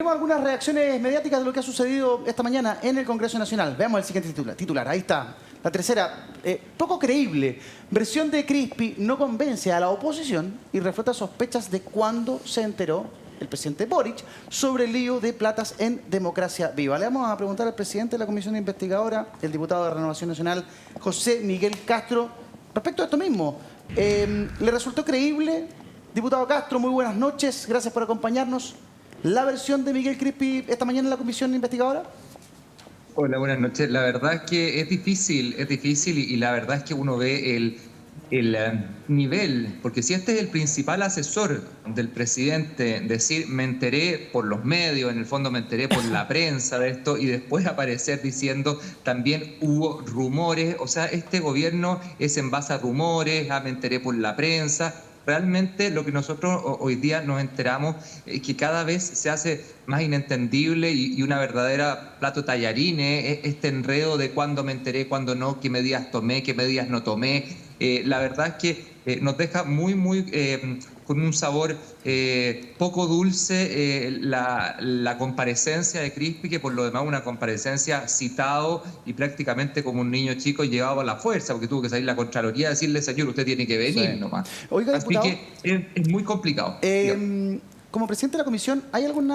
Tenemos algunas reacciones mediáticas de lo que ha sucedido esta mañana en el Congreso Nacional. Veamos el siguiente titular. Ahí está. La tercera, poco creíble. Versión de Crispi no convence a la oposición y refuta sospechas de cuándo se enteró el presidente Boric sobre el lío de platas en Democracia Viva. Le vamos a preguntar al presidente de la Comisión Investigadora, el diputado de Renovación Nacional, José Miguel Castro, respecto a esto mismo. ¿Le resultó creíble? Diputado Castro, muy buenas noches. Gracias por acompañarnos. ¿La versión de Miguel Crispi esta mañana en la Comisión Investigadora? Hola, buenas noches. La verdad es que es difícil y la verdad es que uno ve el nivel, porque si este es el principal asesor del presidente, decir me enteré por los medios, en el fondo me enteré por la prensa de esto y después aparecer diciendo también hubo rumores, o sea, este gobierno es en base a rumores, me enteré por la prensa. Realmente lo que nosotros hoy día nos enteramos es que cada vez se hace más inentendible y una verdadera plato tallarines, este enredo de cuándo me enteré, cuándo no, qué medidas tomé, qué medidas no tomé. La verdad es que nos deja muy con un sabor poco dulce la comparecencia de Crispi, que por lo demás una comparecencia citado y prácticamente como un niño chico llevado a la fuerza, porque tuvo que salir la Contraloría a decirle, señor, usted tiene que venir nomás. Oiga, Así diputado, que es muy complicado. como presidente de la comisión, ¿hay algún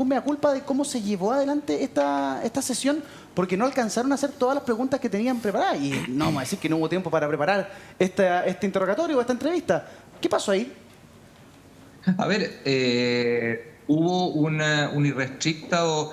mea culpa de cómo se llevó adelante esta sesión? Porque no alcanzaron a hacer todas las preguntas que tenían preparadas. Y no vamos a decir que no hubo tiempo para preparar este interrogatorio o esta entrevista. ¿Qué pasó ahí? A ver, hubo un irrestricto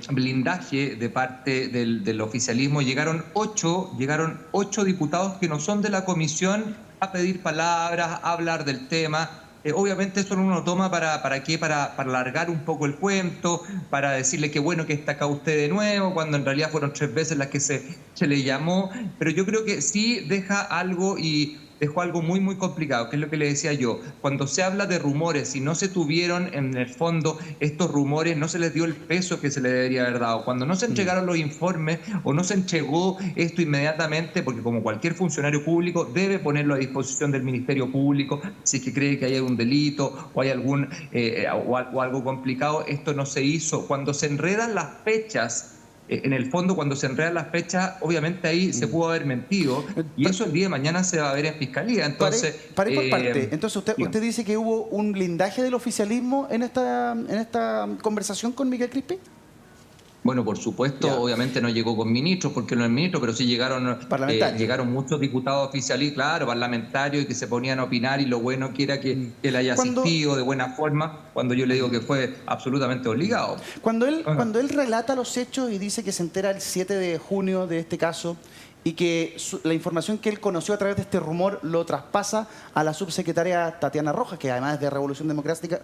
blindaje de parte del oficialismo. Llegaron ocho diputados que no son de la comisión a pedir palabras, a hablar del tema. Obviamente eso uno toma ¿para qué? Para alargar un poco el cuento, para decirle que bueno que está acá usted de nuevo, cuando en realidad fueron 3 veces las que se le llamó. Pero yo creo que sí deja algo y dejó algo muy complicado, que es lo que le decía yo. Cuando se habla de rumores y no se tuvieron en el fondo estos rumores, no se les dio el peso que se le debería haber dado. Cuando no se entregaron los informes o no se entregó esto inmediatamente, porque como cualquier funcionario público debe ponerlo a disposición del Ministerio Público si es que cree que hay algún delito o hay o algo complicado, esto no se hizo. Cuando se enredan las fechas, en el fondo, cuando se enredan las fechas, obviamente ahí se pudo haber mentido y eso el día de mañana se va a ver en fiscalía. Entonces, Paré por parte. Entonces, usted dice que hubo un blindaje del oficialismo en esta conversación con Miguel Crispi. bueno, por supuesto, Ya. obviamente no llegó con ministros, porque no es ministro, pero sí llegaron muchos diputados oficialistas, claro, parlamentarios, y que se ponían a opinar, y lo bueno que era que él haya asistido de buena forma, cuando yo le digo que fue absolutamente obligado. Cuando él relata los hechos y dice que se entera el 7 de junio de este caso y que la información que él conoció a través de este rumor lo traspasa a la subsecretaria Tatiana Rojas, que además es de Revolución Democrática,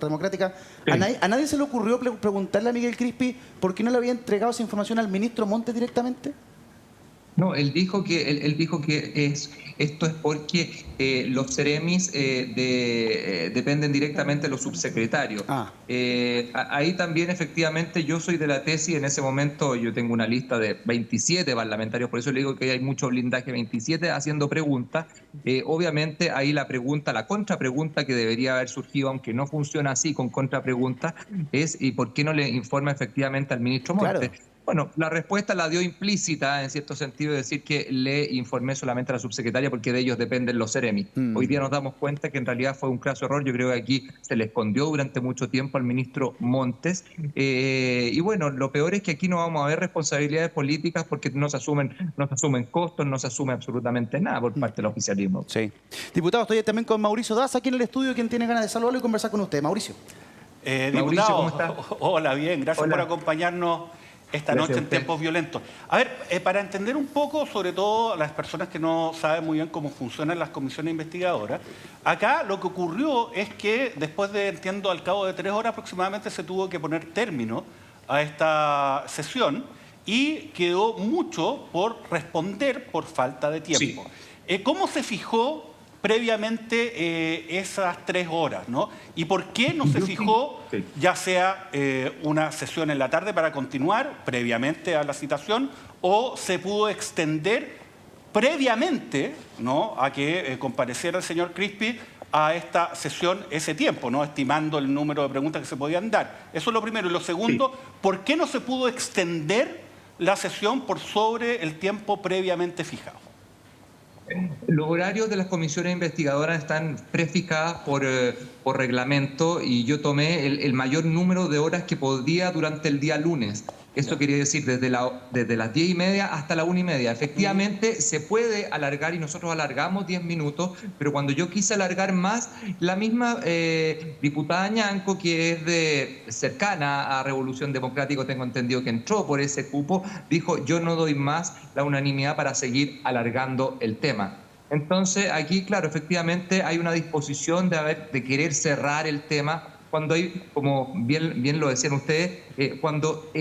Sí. ¿A nadie se le ocurrió preguntarle a Miguel Crispi por qué no le había entregado esa información al ministro Montes directamente? No, él dijo que esto es porque los Ceremis dependen directamente de los subsecretarios. Ahí también efectivamente yo soy de la tesis, en ese momento yo tengo una lista de 27 parlamentarios, por eso le digo que hay mucho blindaje, 27 haciendo preguntas. Obviamente ahí la contrapregunta que debería haber surgido, aunque no funciona así con contrapreguntas, es ¿y por qué no le informa efectivamente al ministro Montes? Claro. Bueno, la respuesta la dio implícita, en cierto sentido, decir que le informé solamente a la subsecretaria porque de ellos dependen los Ceremi. Hoy día nos damos cuenta que en realidad fue un craso error. Yo creo que aquí se le escondió durante mucho tiempo al ministro Montes. Y bueno, lo peor es que aquí no vamos a ver responsabilidades políticas porque no se asumen costos, no se asume absolutamente nada por parte del oficialismo. Sí. Diputado, estoy también con Mauricio Daza aquí en el estudio, quien tiene ganas de saludarlo y conversar con usted. Mauricio. Diputado, ¿cómo está? Hola, bien, gracias por acompañarnos esta noche en tiempos violentos. A ver, para entender un poco, sobre todo las personas que no saben muy bien cómo funcionan las comisiones investigadoras, acá lo que ocurrió es que después de, entiendo, al cabo de 3 horas aproximadamente se tuvo que poner término a esta sesión y quedó mucho por responder por falta de tiempo. Sí. ¿Cómo se fijó previamente esas 3 horas, ¿no? ¿Y por qué no se fijó ya sea una sesión en la tarde para continuar previamente a la citación o se pudo extender previamente, ¿no?, a que compareciera el señor Crispi a esta sesión ese tiempo, ¿no? Estimando el número de preguntas que se podían dar. Eso es lo primero. Y lo segundo, sí. ¿Por qué no se pudo extender la sesión por sobre el tiempo previamente fijado? Los horarios de las comisiones investigadoras están prefijadas por reglamento y yo tomé el mayor número de horas que podía durante el día lunes. Esto quería decir desde las 10:30 hasta la 1:30. Efectivamente, se puede alargar y nosotros alargamos 10 minutos, pero cuando yo quise alargar más, la misma diputada Ñanco, que es cercana a Revolución Democrática, tengo entendido que entró por ese cupo, dijo: yo no doy más la unanimidad para seguir alargando el tema. Entonces, aquí, claro, efectivamente hay una disposición de querer cerrar el tema, cuando hay, como bien lo decían ustedes, cuando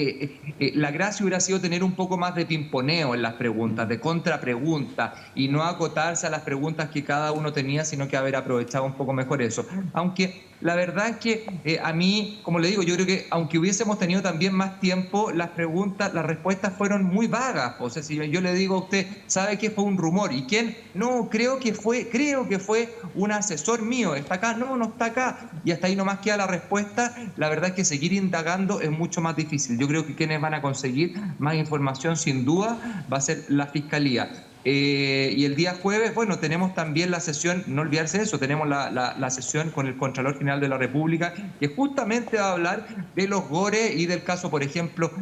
la gracia hubiera sido tener un poco más de pimponeo en las preguntas, de contrapreguntas, y no acotarse a las preguntas que cada uno tenía, sino que haber aprovechado un poco mejor eso. Aunque la verdad es que a mí, como le digo, yo creo que aunque hubiésemos tenido también más tiempo, las respuestas fueron muy vagas. O sea, si yo le digo a usted, ¿sabe qué fue un rumor? ¿Y quién? No, creo que fue un asesor mío. ¿Está acá? No, no está acá. Y hasta ahí nomás queda la respuesta. La verdad es que seguir indagando es mucho más difícil. Yo creo que quienes van a conseguir más información, sin duda, va a ser la Fiscalía. Y el día jueves, bueno, tenemos también la sesión, no olvidarse de eso, tenemos la sesión con el Contralor General de la República, que justamente va a hablar de los gores y del caso, por ejemplo,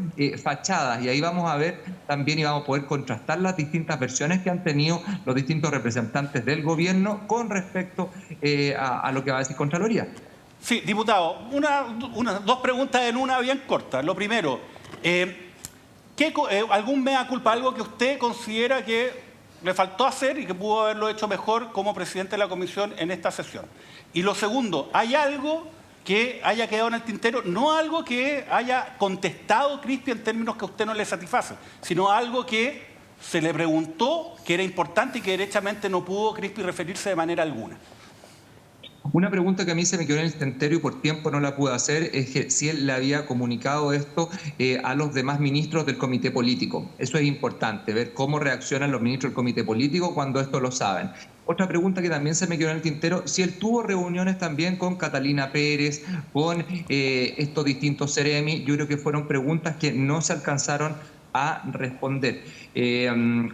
fachadas. Y ahí vamos a ver también y vamos a poder contrastar las distintas versiones que han tenido los distintos representantes del gobierno con respecto a lo que va a decir Contraloría. Sí, diputado, dos preguntas en una bien corta. Lo primero, ¿algún mea culpa, algo que usted considera que le faltó hacer y que pudo haberlo hecho mejor como presidente de la comisión en esta sesión? Y lo segundo, ¿hay algo que haya quedado en el tintero? No algo que haya contestado Crispi en términos que a usted no le satisface, sino algo que se le preguntó, que era importante y que derechamente no pudo Crispi referirse de manera alguna. Una pregunta que a mí se me quedó en el tintero y por tiempo no la pude hacer es que si él le había comunicado esto a los demás ministros del comité político. Eso es importante, ver cómo reaccionan los ministros del comité político cuando esto lo saben. Otra pregunta que también se me quedó en el tintero, si él tuvo reuniones también con Catalina Pérez, con estos distintos Ceremi. Yo creo que fueron preguntas que no se alcanzaron a responder.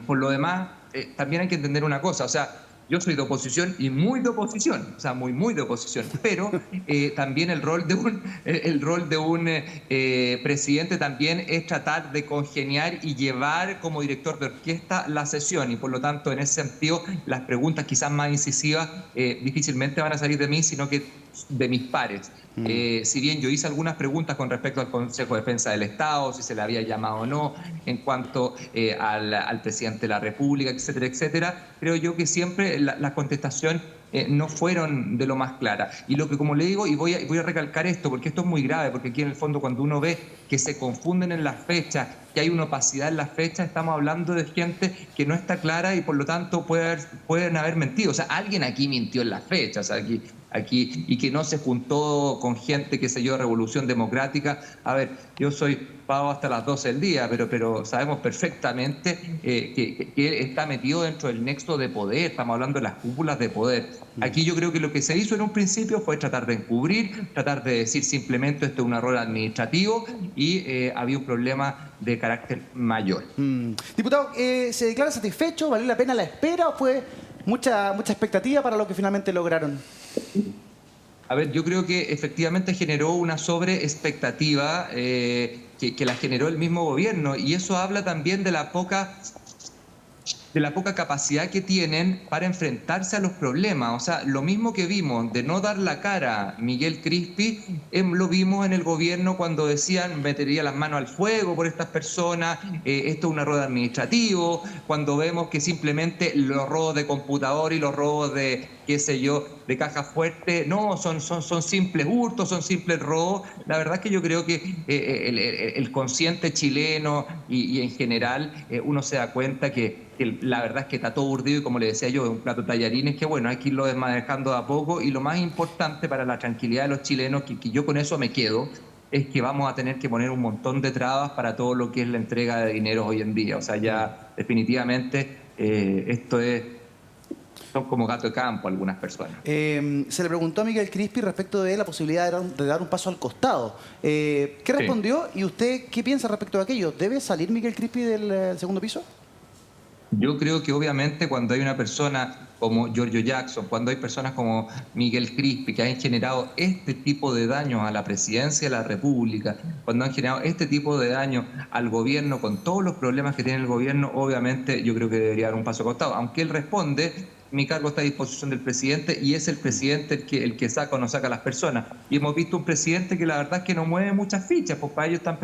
Por lo demás, también hay que entender una cosa, o sea, yo soy de oposición y muy de oposición, o sea, muy de oposición, pero también el rol de un presidente también es tratar de congeniar y llevar como director de orquesta la sesión, y por lo tanto, en ese sentido, las preguntas quizás más incisivas difícilmente van a salir de mí, sino que de mis pares. Si bien yo hice algunas preguntas con respecto al Consejo de Defensa del Estado, si se le había llamado o no, en cuanto al presidente de la República, etcétera, etcétera, creo yo que siempre la contestación no fueron de lo más claras. Y lo que, como le digo, y voy a recalcar esto, porque esto es muy grave, porque aquí en el fondo cuando uno ve que se confunden en las fechas, que hay una opacidad en las fechas, estamos hablando de gente que no está clara y por lo tanto pueden haber mentido. O sea, alguien aquí mintió en las fechas, aquí, y que no se juntó con gente, qué sé yo, Revolución Democrática. A ver, yo soy pago hasta las 12 del día, pero sabemos perfectamente que está metido dentro del nexo de poder, estamos hablando de las cúpulas de poder. Aquí yo creo que lo que se hizo en un principio fue tratar de encubrir, tratar de decir simplemente esto es un error administrativo y había un problema de carácter mayor. Diputado, ¿se declara satisfecho? ¿Valió la pena la espera o fue mucha expectativa para lo que finalmente lograron? A ver, yo creo que efectivamente generó una sobreexpectativa que la generó el mismo gobierno, y eso habla también de la poca capacidad que tienen para enfrentarse a los problemas. O sea, lo mismo que vimos de no dar la cara Miguel Crispi, lo vimos en el gobierno cuando decían metería las manos al fuego por estas personas, esto es un error administrativo, cuando vemos que simplemente los robos de computador y los robos de, qué sé yo, de caja fuerte, no, son simples hurtos, son simples robos. La verdad es que yo creo que el consciente chileno y en general uno se da cuenta que la verdad es que está todo urdido y, como le decía yo, es un plato de tallarines que, bueno, hay que irlo desmanejando de a poco, y lo más importante para la tranquilidad de los chilenos, que yo con eso me quedo, es que vamos a tener que poner un montón de trabas para todo lo que es la entrega de dinero hoy en día. O sea, ya definitivamente esto es son como gato de campo algunas personas. Se le preguntó a Miguel Crispi respecto de la posibilidad de dar un paso al costado. ¿Qué respondió? ¿Y usted qué piensa respecto de aquello? ¿Debe salir Miguel Crispi del segundo piso? Yo creo que obviamente cuando hay una persona como Giorgio Jackson, cuando hay personas como Miguel Crispi que han generado este tipo de daños a la presidencia de la República, cuando han generado este tipo de daños al gobierno con todos los problemas que tiene el gobierno, obviamente yo creo que debería dar un paso al costado. Aunque él responde, mi cargo está a disposición del presidente y es el presidente el que saca o no saca a las personas. Y hemos visto un presidente que la verdad es que no mueve muchas fichas, pues para ellos están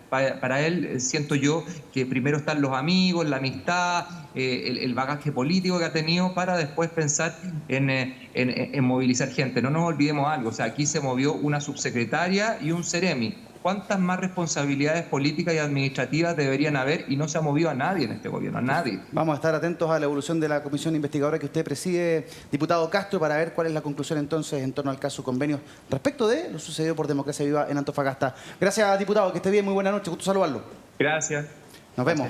para él siento yo que primero están los amigos, la amistad, el bagaje político que ha tenido para después pensar en movilizar gente. No nos olvidemos algo, o sea, aquí se movió una subsecretaria y un seremi. ¿Cuántas más responsabilidades políticas y administrativas deberían haber? Y no se ha movido a nadie en este gobierno, a nadie. Vamos a estar atentos a la evolución de la comisión investigadora que usted preside, diputado Castro, para ver cuál es la conclusión entonces en torno al caso convenio respecto de lo sucedido por Democracia Viva en Antofagasta. Gracias, diputado, que esté bien, muy buena noche, gusto saludarlo. Gracias. Nos vemos.